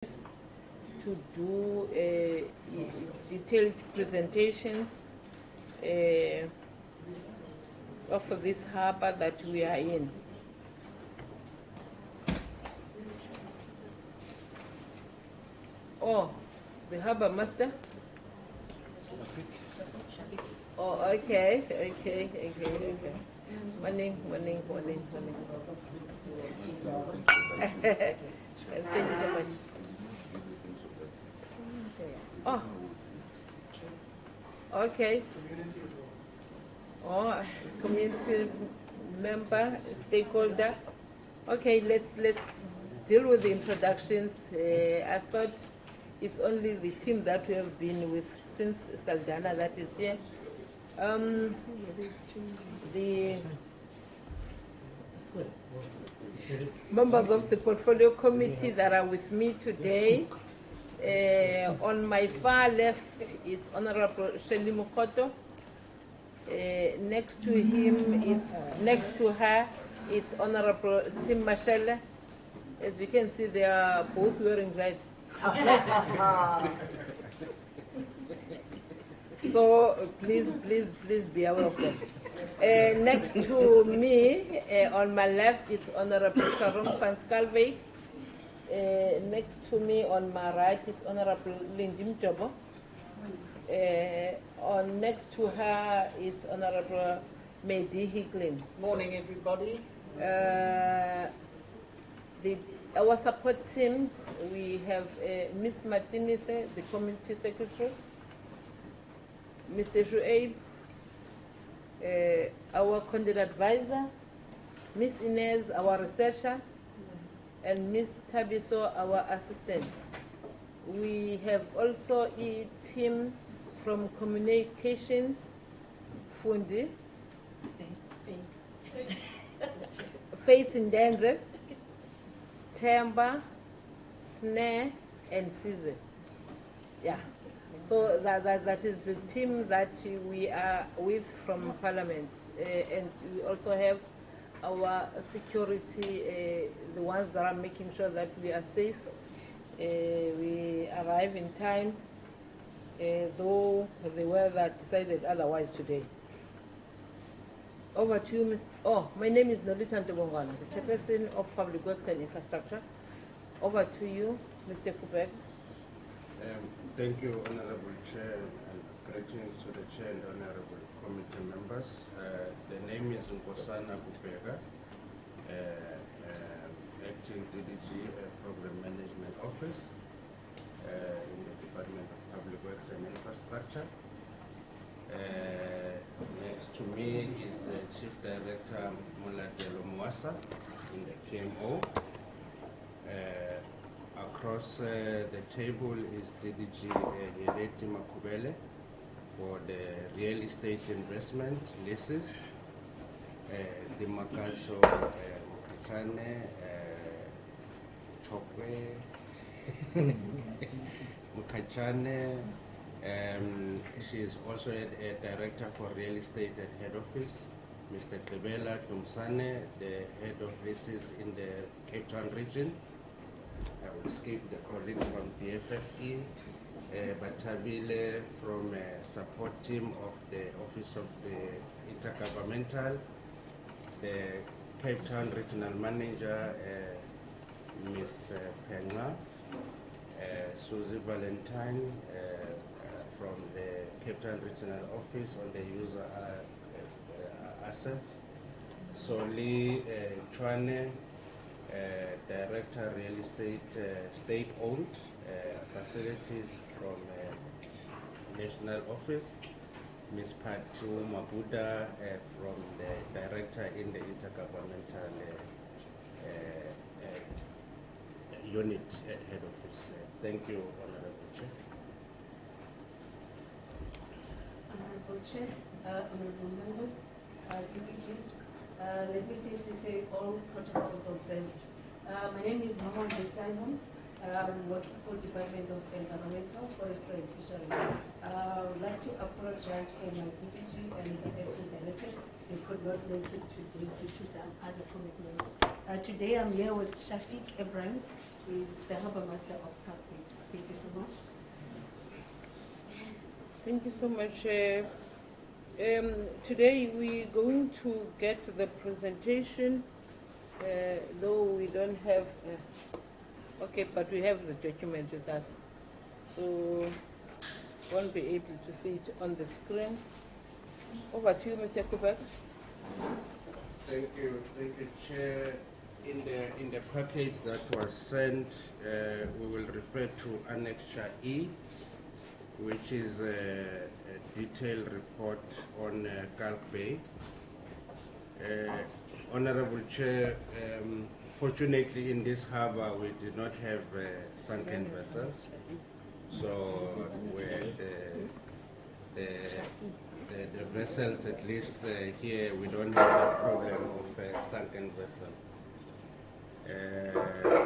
to do detailed presentations of this harbour that we are in. Oh, the harbour master? Oh, okay. Morning. Yes, thank you so much. Oh, okay. Oh, community member, stakeholder. Okay, let's deal with the introductions. I thought it's only the team that we have been with since Saldanha that is here. The members of the portfolio committee that are with me today. On my far left, it's Honorable Shelley Mukoto. Next to her, it's Honorable Tim Mashele. As you can see, they are both wearing red. So please be aware of them. Next to me, on my left, it's Honorable Sharon van Schalkwyk. Next to me on my right is Honorable Lindy Mjobo. Next to her is Honorable Mehdi Hicklin. Morning, everybody. Our support team, we have Ms. Martinez, the Community Secretary, Mr. Shuaib, our content advisor, Ms. Inez, our researcher, and Ms. Tabiso, our assistant. We have also a team from communications, Fundi, Faith Ndenze, Temba, Snare, and Caesar. Yeah. So that is the team that we are with from Parliament. And we also have our security, the ones that are making sure that we are safe. We arrive in time, though the weather decided otherwise today. Over to you, Mr. Oh, my name is Nolita Ntobongwana, the Chairperson of Public Works and Infrastructure. Over to you, Mr. Kubek. Thank you, Honorable Chair, and greetings to the Chair and Honorable Committee members. The name is Nkosana Kubeka, Acting DDG Program Management Office in the Department of Public Works and Infrastructure. Next to me is Chief Director Muladelo Mwasa in the PMO. Across the table is DDG Yeleti Makubele for the real estate investment leases. Dimakasho Mukachane Chokwe Mukachane. She is also a director for real estate at head office. Mr. Kebela Tumsane, the head of leases in the Cape Town region. I will skip the colleagues from the FFE, Batabile from support team of the Office of the Intergovernmental, the Cape Town Regional Manager, Ms. Penga, Susie Valentine from the Cape Town Regional Office on the user assets, Soli Chwane, Director Real Estate State-Owned Facilities from National Office, Ms. Patu Mabuda from the Director in the Intergovernmental Unit at Head Office. Thank you, Honorable Chair. Honorable Chair, honorable members, DDGs, let me simply say all protocols observed. My name is Norman Simon. I'm working for Department of Environmental, Forestry and Fisheries. I would like to apologize for my DDG and the acting director. They could not make it today due to some other commitments. Today I'm here with Shafiq Abrams, is the Harbour Master of Kalk Bay. Thank you so much. Thank you so much. Today we're going to get the presentation, though we don't have, okay, but we have the document with us. So won't be able to see it on the screen. Over to you, Mr. Kubek. Thank you, Chair. In the package that was sent, we will refer to Annexure E, which is a detailed report on Kalk Bay. Honorable Chair, fortunately in this harbour we did not have sunken vessels, so the vessels, at least here, we don't have the problem of a sunken vessel.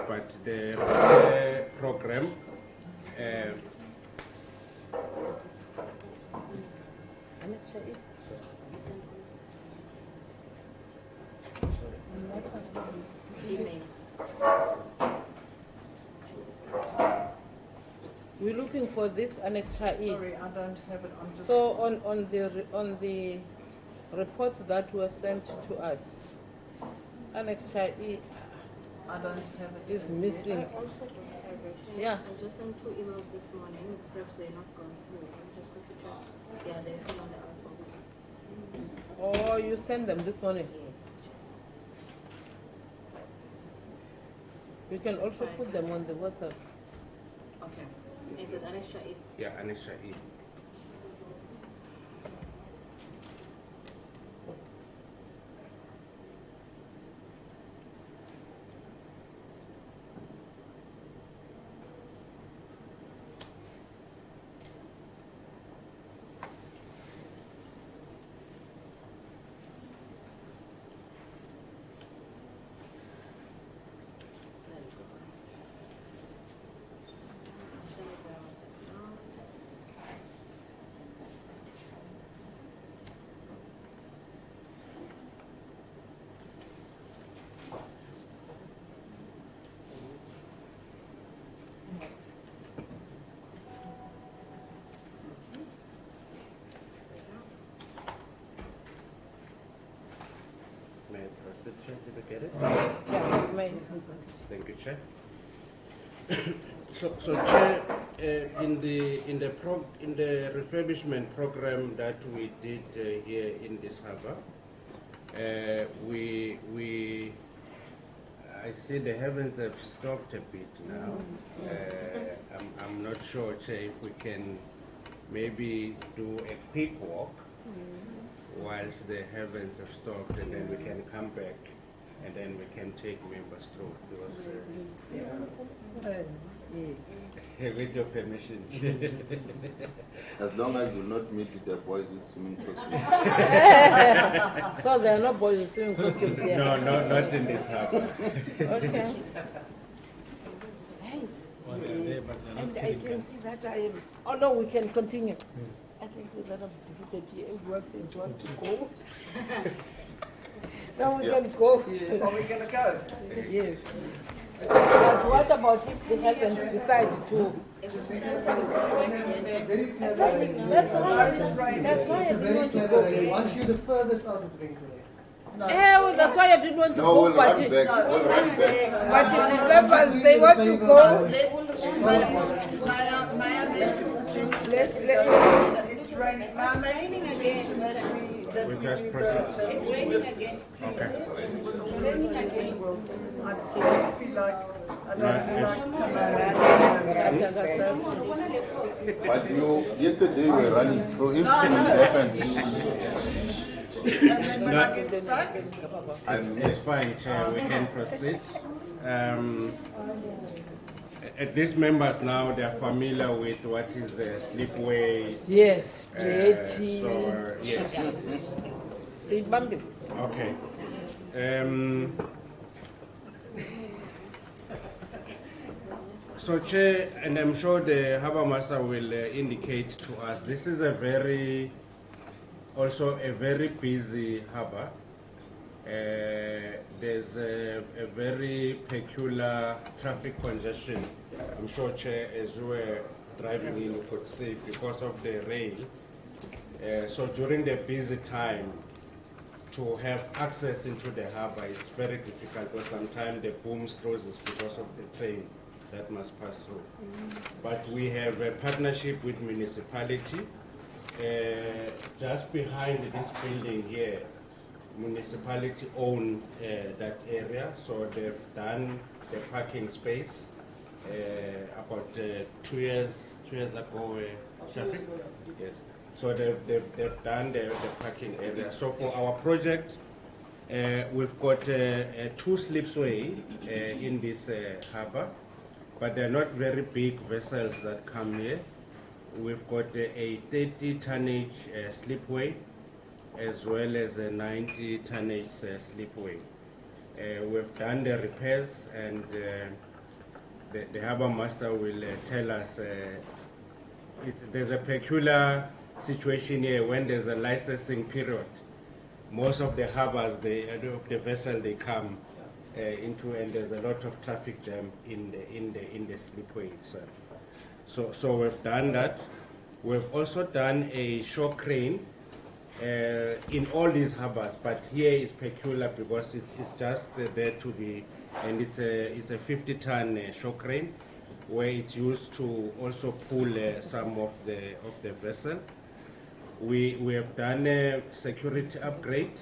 But the repair program, we're looking for this Annexure E. Sorry, I don't have it on the... So on the reports that were sent to us, Annexure E I don't have it. is as missing. yet. I also don't have it. Yeah. I just sent 2 emails this morning. Perhaps they're not gone through. I'm just going to check. Yeah, they're still on the outbox. Oh, you sent them this morning. Yes. You can also put them on the WhatsApp. Okay. Is it Annexure E? yeah, Annexure E. Send it by WhatsApp now. May I proceed, Chair? Did I get it? Yeah, may. Thank you, Chair. So Chair, in the refurbishment program that we did here in this harbour, I see the heavens have stopped a bit now. I'm not sure, Chair, if we can maybe do a quick walk whilst the heavens have stopped, and then we can come back and then we can take members through. Because, with your permission. As long as you not meet the boys with swimming costumes. So there are no boys in swimming costumes here? No, not in this harbour. Okay. And I can see that I am... Oh no, we can continue. I can see that I'm defeated here. Everyone says want to go. Now we can go. Are we going to go? Yes. But what about if the heavens decide to? It's a very clever idea. Once you're the furthest out, it's going to rain. Well, that's why I didn't want to No, go, we'll but run back. We'll run back. but in the papers they want to go. It's raining. My main suggestion that We we just do proceed. It's raining again. Okay. I don't feel like I don't feel like But yesterday we were running, so if it happens, and then when I get stuck, It's fine, Chair. We can proceed. At least members now, they are familiar with what is the slipway. Yes, So, jetty. yes. See, Bambi. Okay. So, Chair, and I'm sure the Harbour Master will indicate to us, this is also a very busy harbour. there's a very peculiar traffic congestion. I'm sure, Chair, as you were driving in, you could see because of the rail. So during the busy time, to have access into the harbour is very difficult because sometimes the booms closes because of the train that must pass through. But we have a partnership with municipality. Just behind this building here, municipality own that area, so they've done the parking space about 2 years ago. Shafiq? Yes. So they've done the parking area. So for our project, we've got 2 slipway in this harbour, but they're not very big vessels that come here. We've got a 30 tonnage slipway as well as a 90 tonnage slipway. We've done the repairs, and the harbour master will tell us there's a peculiar situation here when there's a licensing period. Most of the harbours, of the vessel they come into, and there's a lot of traffic jam in the slipway itself. So we've done that. We've also done a shore crane in all these harbours, but here is peculiar because it's just there to be, and it's a 50-ton shore crane where it's used to also pull some of the vessel. We have done a security upgrade.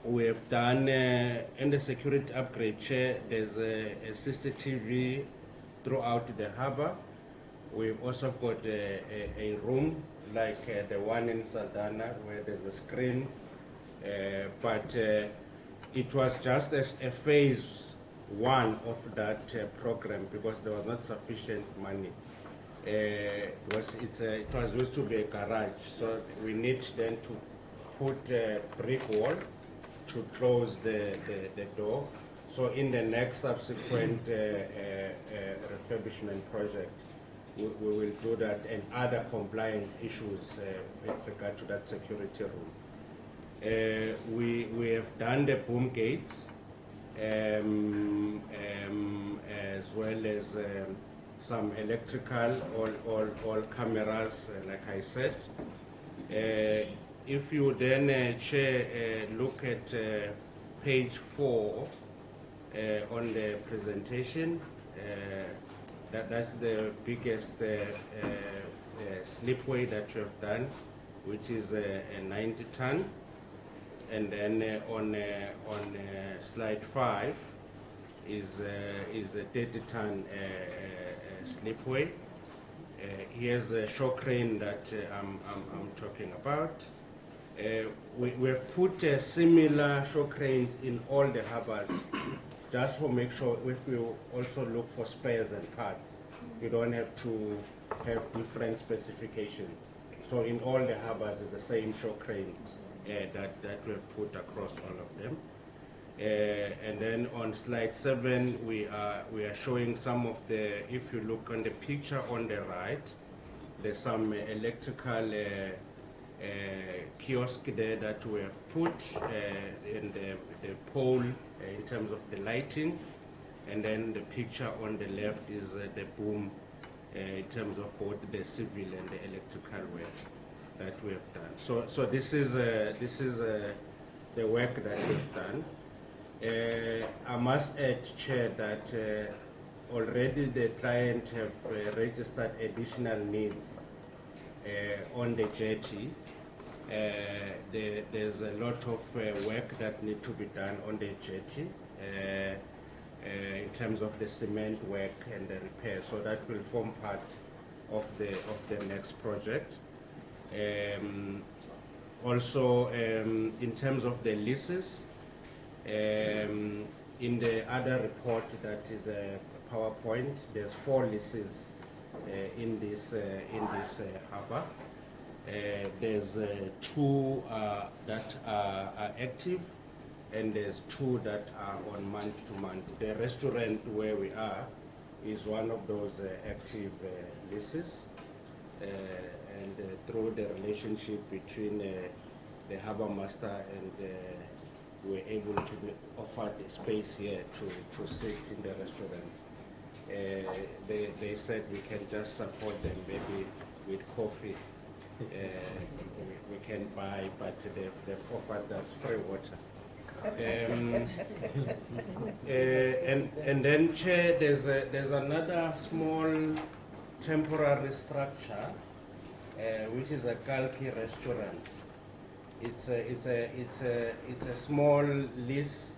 We have done in the security upgrade chair, there's a CCTV throughout the harbour. We've also got a room like the one in Saldanha where there's a screen, but it was just a phase 1 of that program because there was not sufficient money. It was used to be a garage, so we need then to put a brick wall to close the door. So in the next subsequent refurbishment project, we will do that, and other compliance issues with regard to that security room. We have done the boom gates as well as some electrical, all cameras, like I said. If you then, Chair, look at page 4 on the presentation, that's the biggest slipway that we have done, which is a 90-ton. And then on slide 5 is a 30-ton slipway. Here's a shore crane that I'm talking about. We've put similar shore cranes in all the harbours, just to make sure if we also look for spares and parts, you don't have to have different specifications. So in all the harbours is the same shore crane that we've put across all of them. And then on slide 7, we are showing some of the, if you look on the picture on the right, there's some electrical kiosk there that we have put in the pole in terms of the lighting. And then the picture on the left is the boom in terms of both the civil and the electrical work that we have done. So this is the work that we've done. I must add, Chair, that already the client have registered additional needs on the jetty. There's a lot of work that needs to be done on the jetty in terms of the cement work and the repair. So that will form part of the next project. Also, in terms of the leases, in the other report that is a PowerPoint, there's 4 leases in this harbour. There's 2 that are active, and there's 2 that are on month-to-month. The restaurant where we are is one of those active leases, and through the relationship between the harbour master, and we were able to be offered a space here to sit in the restaurant. They said we can just support them maybe with coffee. We can buy, but they've offered us free water. And then, Chair, there's another small temporary structure, which is a Kalk Bay restaurant. It's a small lease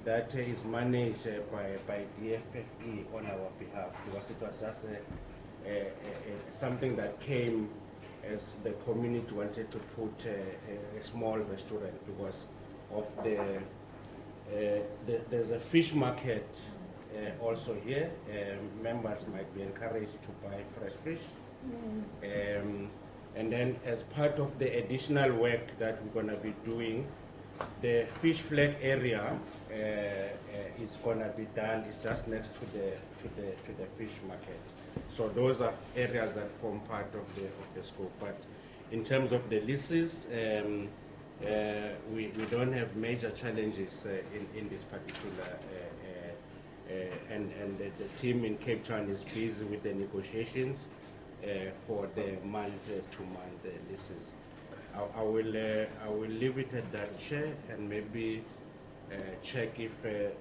that is managed by DFFE on our behalf, because it was just something that came as the community wanted to put a small restaurant because of there's a fish market also here. Members might be encouraged to buy fresh fish. And then as part of the additional work that we're going to be doing, the fish flag area is going to be done. It's just next to the fish market. So those are areas that form part of the scope. But in terms of the leases, we don't have major challenges in this particular, and the team in Cape Town is busy with the negotiations for the month-to-month leases. I will leave it at that, Chair, and maybe check if the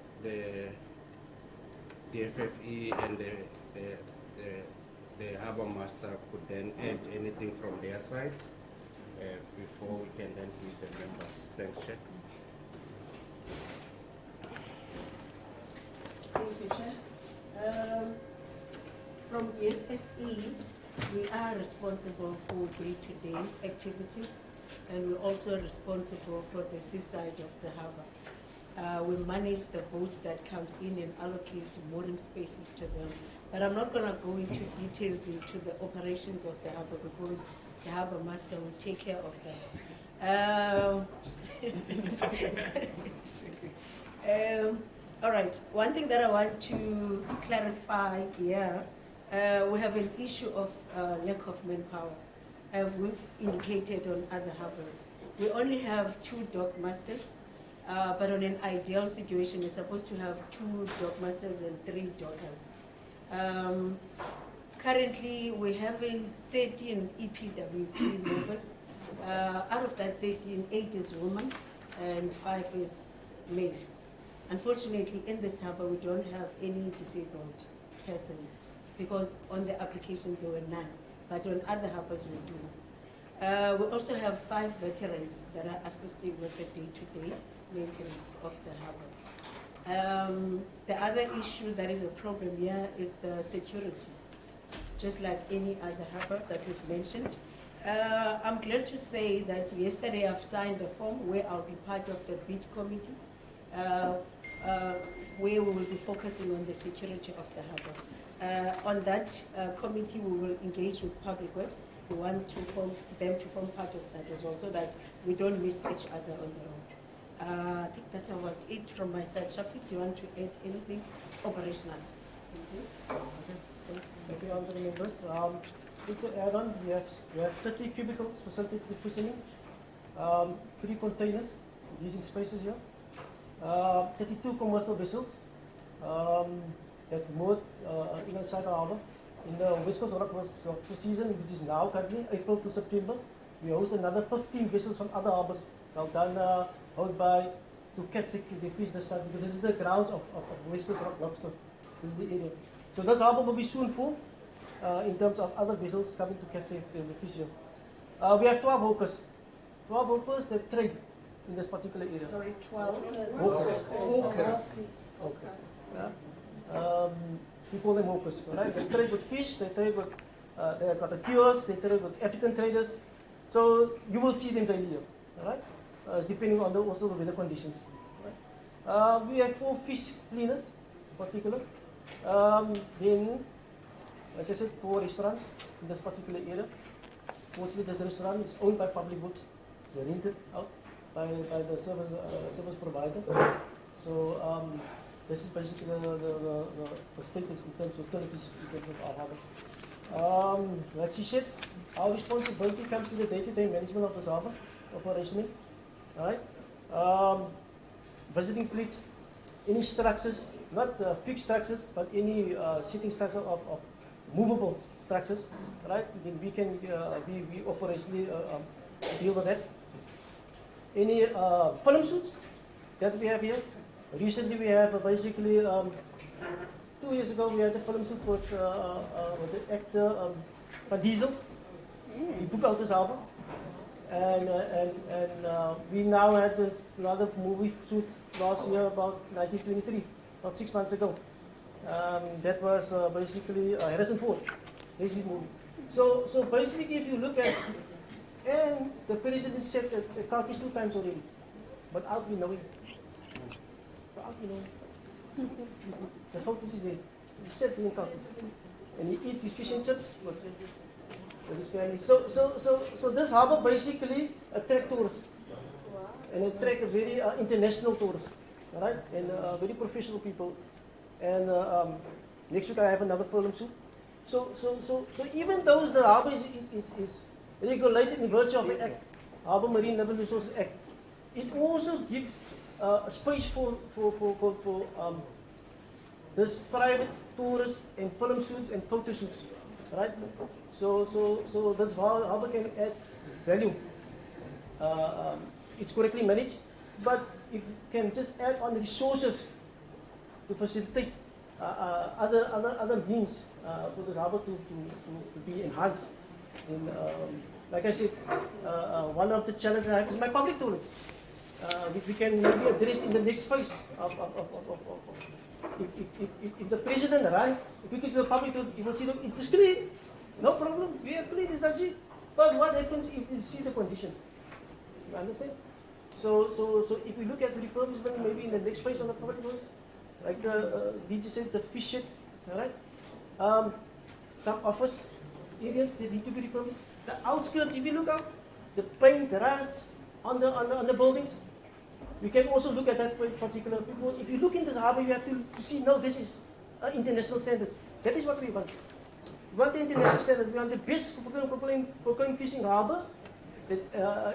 FFE and the harbour master could then add anything from their side before we can then meet the members. Thanks, Chair. Thank you, Chair. From the FFE, we are responsible for day-to-day activities, and we're also responsible for the seaside of the harbour. We manage the boats that comes in and allocate mooring spaces to them. But I'm not going to go into details into the operations of the harbour because the harbour master will take care of that. All right, one thing that I want to clarify here, we have an issue of lack of manpower. We've indicated on other harbours. We only have 2 dock masters, but on an ideal situation, we're supposed to have 2 dock masters and 3 dockers. Currently, we're having 13 EPWP members. Out of that 13, 8 is women and 5 is males. Unfortunately, in this harbour, we don't have any disabled person because on the application there were none, but on other harbours we do. We also have 5 veterans that are assisting with the day-to-day maintenance of the harbour. The other issue that is a problem here is the security, just like any other harbour that we've mentioned. I'm glad to say that yesterday I've signed a form where I'll be part of the bid committee, where we will be focusing on the security of the harbour. On that committee, we will engage with Public Works. We want to them to form part of that as well, so that we don't miss each other on the road. I think that's about it from my side. Shafi, do you want to add anything operational? Thank you, honourable members. Just to add on, we have 30 cubicles facilitated for cushioning, 3 containers using spaces here, 32 commercial vessels that moored inside our harbour. In the West Coast rock season, which is now currently April to September, we host another 15 vessels from other harbours, Saldanha, Hout Bay, to catch the fish this time, because this is the grounds of West Coast rock lobster. This is the area. So this harbour will be soon full in terms of other vessels coming to catch the fish here. We have 12 hawkers. 12 hawkers that trade in this particular area. Sorry, 12. Hawkers. Yeah. We call them hawkers, right? They trade with fish, they trade with, they've got the cures, they trade with African traders. So you will see them daily here, all right? It's depending on also the weather conditions. Right? We have 4 fish cleaners in particular. Then, like I said, 4 restaurants in this particular area. Mostly this restaurant is owned by Public Works. It's rented out by the service provider. So this is basically the status in terms of utilities in terms of our harbour. Like she said, our responsibility comes to the day-to-day management of this harbour. operationally. All right. Visiting fleet, any structures, not fixed structures, but any sitting structure of movable structures, right? Then we can we operationally deal with that. Any film shoots that we have here. Recently, we have basically 2 years ago we had a film shoot with the actor Van Diesel. We booked out this album, and we now had another movie shoot last year, about 1923, about 6 months ago. That was basically Harrison Ford. This is his movie. So basically, if you look at, and the president said that the Kalk is 2 times already, but out we know it. Out we know it. The focus is there. He said in Kalk, and he eats his fish and chips with his family. So this harbour basically attracts tourists, and attract a very international tourists, all right, and very professional people. And next week I have another film shoot. So even though the harbour is regulated in virtue of the Act, Harbour Marine Naval Resources Act, it also gives a space for this private tourists and film shoots and photo shoots, right? So this harbour can add value. It's correctly managed, but if you can just add on resources to facilitate other means for the harbour to be enhanced. And, like I said, one of the challenges I have is my public toilets, which we can maybe address in the next phase. If the president runs, if we get to the public toilet, you will see them, it's clean, no problem, we are clean, it's actually. But what happens if you see the condition? You understand? So if we look at refurbishment, maybe in the next phase of the public toilets, like the DJ said, the fish shed, all right? Some office areas that need to be refurbished. The outskirts, if you look out, the paint, the rust on the buildings, we can also look at that particular, because if you look in this harbour, you have to see, no, this is an international standard. That is what we want. We want the international standard. We want the best for fishing harbour that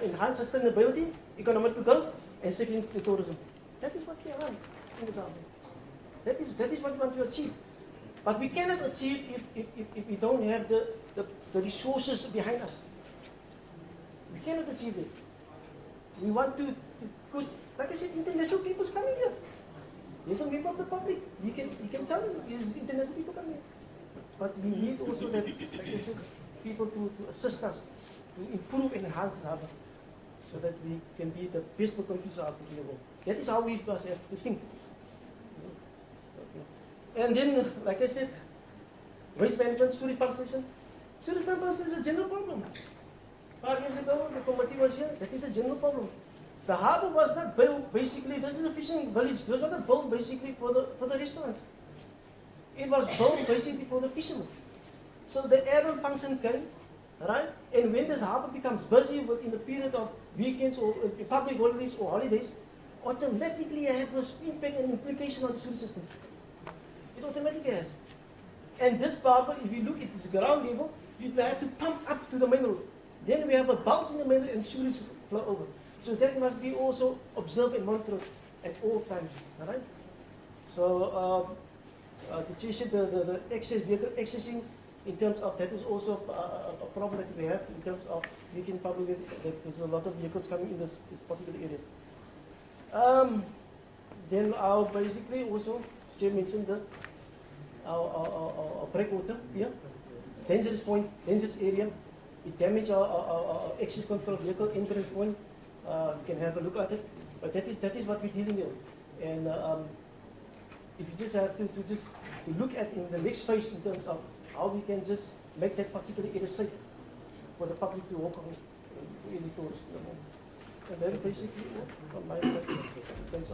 enhance sustainability, economic growth, and second, the tourism. That is what we want in this harbour. That is what we want to achieve. But we cannot achieve if we don't have the resources behind us. We cannot achieve it. We want to, because like I said, international people is coming here. There's a member of the public. You can tell them there's international people coming here. But we need also that, like I said, people to assist us to improve and enhance the harbour, so that we can be the best fisher harbour in the world. That is how we must have to think. And then, like I said, waste management, sewage pump station. Sewage pump station is a general problem. 5 years ago, the committee was here. That is a general problem. The harbour was not built, basically, this is a fishing village. This was not built basically for the restaurants. It was built basically for the fishermen. So the aerial function came, right? And when this harbour becomes busy within the period of weekends or public holidays or holidays, automatically have an impact and implication on the sewage system. It automatically has. And this harbour, if you look at this ground level, you have to pump up to the main road. Then we have a bounce in the main road and sewage flow over. So that must be also observed and monitored at all times. All right? So the chair said the vehicle accessing in terms of that is also a problem that we have in terms of making public that there's a lot of vehicles coming in this particular area. Then our basically also, Chair mentioned our breakwater here, dangerous point, dangerous area. It damages our access control vehicle entrance point. You can have a look at it, but that is what we're dealing with. And if you just have to look at in the next phase in terms of how we can just make that particular area safe for the public to walk on any tourists. And then basically from my side, thanks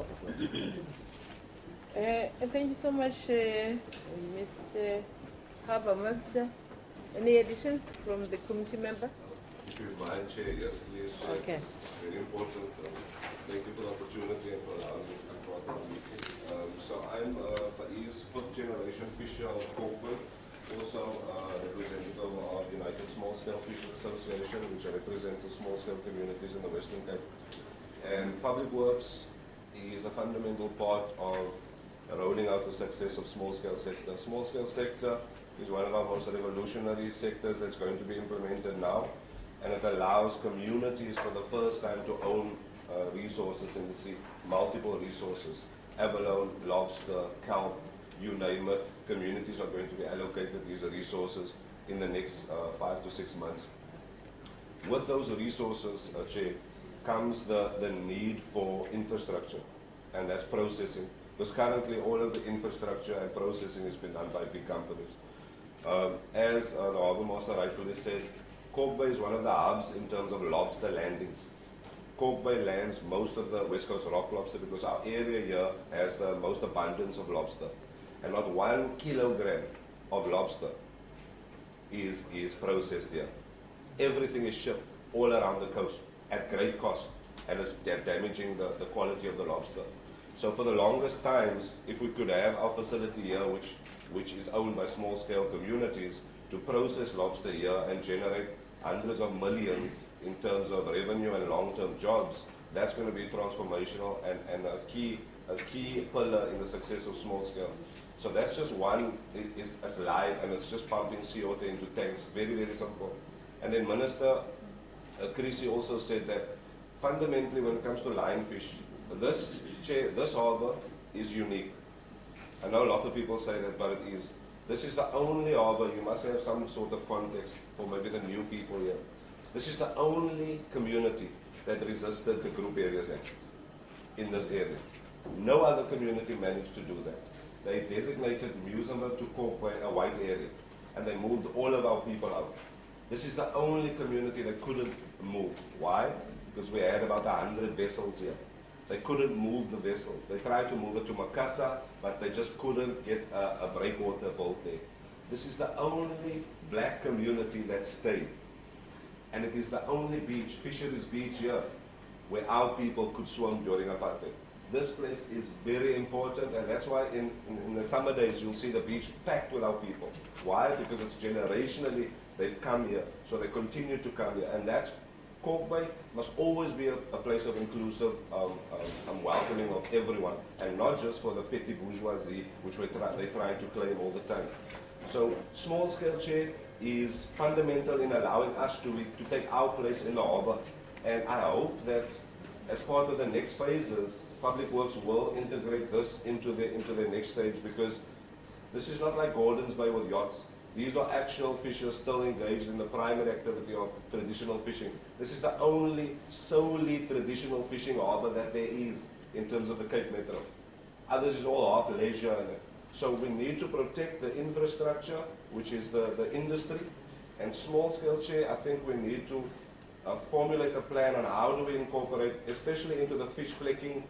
thank you so much, Mr. Harbour Master. Any additions from the committee member? If you mind, Chair, yes, please. Okay. It's very important. Thank you for the opportunity and for allowing me to be part of the meeting. So I'm Faiz, 5th generation fisher of Kalk Bay. also representative of United Small Scale Fishing Association, which represents the small scale communities in the Western Cape. And Public Works is a fundamental part of rolling out the success of small scale sector. Small scale sector is one of our most revolutionary sectors that's going to be implemented now, and it allows communities for the first time to own resources in the sea, multiple resources, abalone, lobster, kelp, you name it. Communities are going to be allocated these resources in the next 5 to 6 months. With those resources, Chair, comes the need for infrastructure, and that's processing. Because currently all of the infrastructure and processing has been done by big companies. As the Harbour Master rightfully said, Kalk Bay is one of the hubs in terms of lobster landings. Kalk Bay lands most of the West Coast rock lobster because our area here has the most abundance of lobster. And not 1 kilogram of lobster is processed here. Everything is shipped all around the coast at great cost, and it's damaging the quality of the lobster. So for the longest times, if we could have our facility here, which is owned by small scale communities, to process lobster here and generate hundreds of millions in terms of revenue and long-term jobs, that's going to be transformational and a key pillar in the success of small scale. So that's just one, it's live and it's just pumping CO2 into tanks, very, very simple. And then Minister Chrissy also said that fundamentally when it comes to lionfish, this harbour is unique. I know a lot of people say that, but it is. This is the only harbour, you must have some sort of context for maybe the new people here. This is the only community that resisted the Group Areas Act in this area. No other community managed to do that. They designated Muizenberg to Kalk Bay a white area, and they moved all of our people out. This is the only community that couldn't move. Why? Because we had about 100 vessels here. They couldn't move the vessels. They tried to move it to Makassar, but they just couldn't get a breakwater built there. This is the only black community that stayed. And it is the only beach, Fisheries Beach here, where our people could swim during apartheid. This place is very important, and that's why in the summer days you'll see the beach packed with our people. Why? Because it's generationally they've come here, so they continue to come here. And that's Kalk Bay must always be a place of inclusive welcoming of everyone, and not just for the petty bourgeoisie, which they're trying to claim all the time. So small scale, Chair, is fundamental in allowing us to take our place in the harbour, and I hope that as part of the next phases, Public Works will integrate this into the next stage, because this is not like Gordon's Bay with yachts. These are actual fishers still engaged in the primary activity of traditional fishing. This is the only solely traditional fishing harbour that there is in terms of the Cape Metro. Others is all half leisure. So we need to protect the infrastructure, which is the industry. And small scale, Chair, I think we need to formulate a plan on how do we incorporate, especially into the fish flecking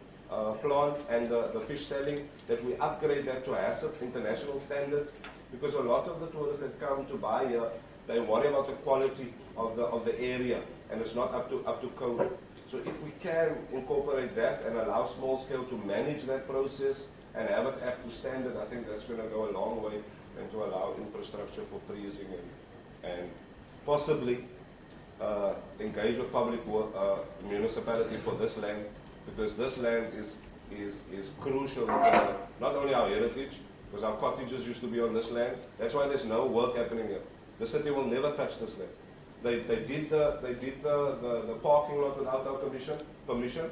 plant and the fish selling, that we upgrade that to HACCP international standards, because a lot of the tourists that come to buy here, they worry about the quality of the area, and it's not up to code. So if we can incorporate that and allow small scale to manage that process and have it up to standard, I think that's going to go a long way, and to allow infrastructure for freezing and possibly engage with public municipality for this land, because this land is crucial, not only our heritage, because our cottages used to be on this land. That's why there's no work happening here. The city will never touch this land. They did the parking lot without our permission.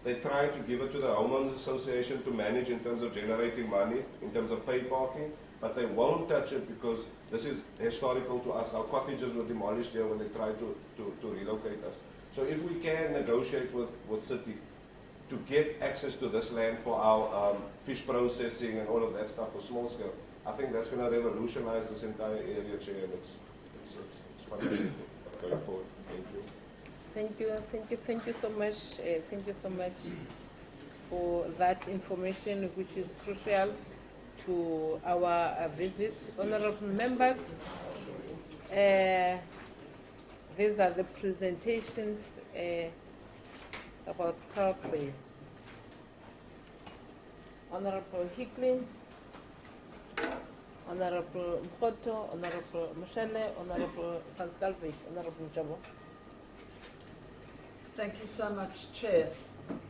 They tried to give it to the homeowners association to manage in terms of generating money, in terms of paid parking, but they won't touch it because this is historical to us. Our cottages were demolished here when they tried to relocate us. So if we can negotiate with city to get access to this land for our fish processing and all of that stuff for small scale, I think that's going to revolutionize this entire area, Chair, and it's fundamental going forward. Thank you. Thank you so much. Thank you so much for that information, which is crucial to our visit. Honorable members, these are the presentations about Kalk Bay. Honorable Hicklin, Honorable Mkoto, Honorable Mashele, Honorable Pascal Vick, Honorable Jabo. Thank you so much, Chair.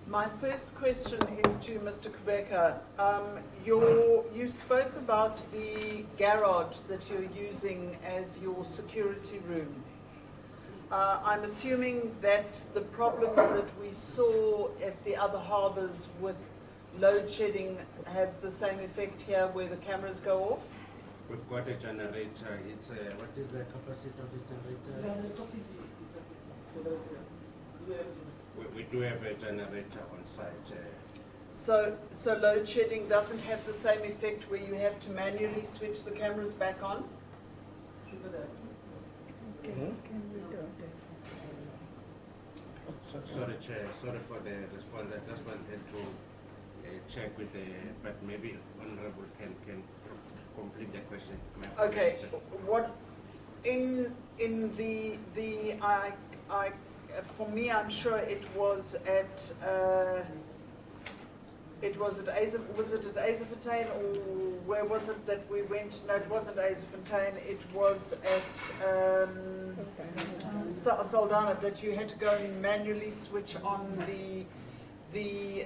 My first question is to Mr. Kubeka. You spoke about the garage that you're using as your security room. I'm assuming that the problems that we saw at the other harbours with load shedding have the same effect here where the cameras go off? We've got a generator. It's what is the capacity of the generator? We do have a generator on site. So load shedding doesn't have the same effect where you have to manually switch the cameras back on? Sorry, Chair. Sorry for the response. I just wanted to check with the, but maybe Honorable can complete the question. Okay. What in the for me, I'm sure it was at was it at Yzerfontein, or where was it that we went? No, it wasn't Yzerfontein. It was at Saldanha, that you had to go and manually switch on the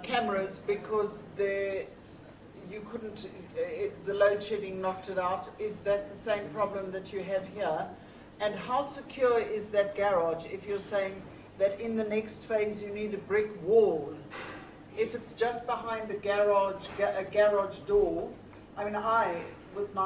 cameras because you couldn't. The load shedding knocked it out. Is that the same problem that you have here? And how secure is that garage if you're saying that in the next phase you need a brick wall? If it's just behind a garage door, I mean, with my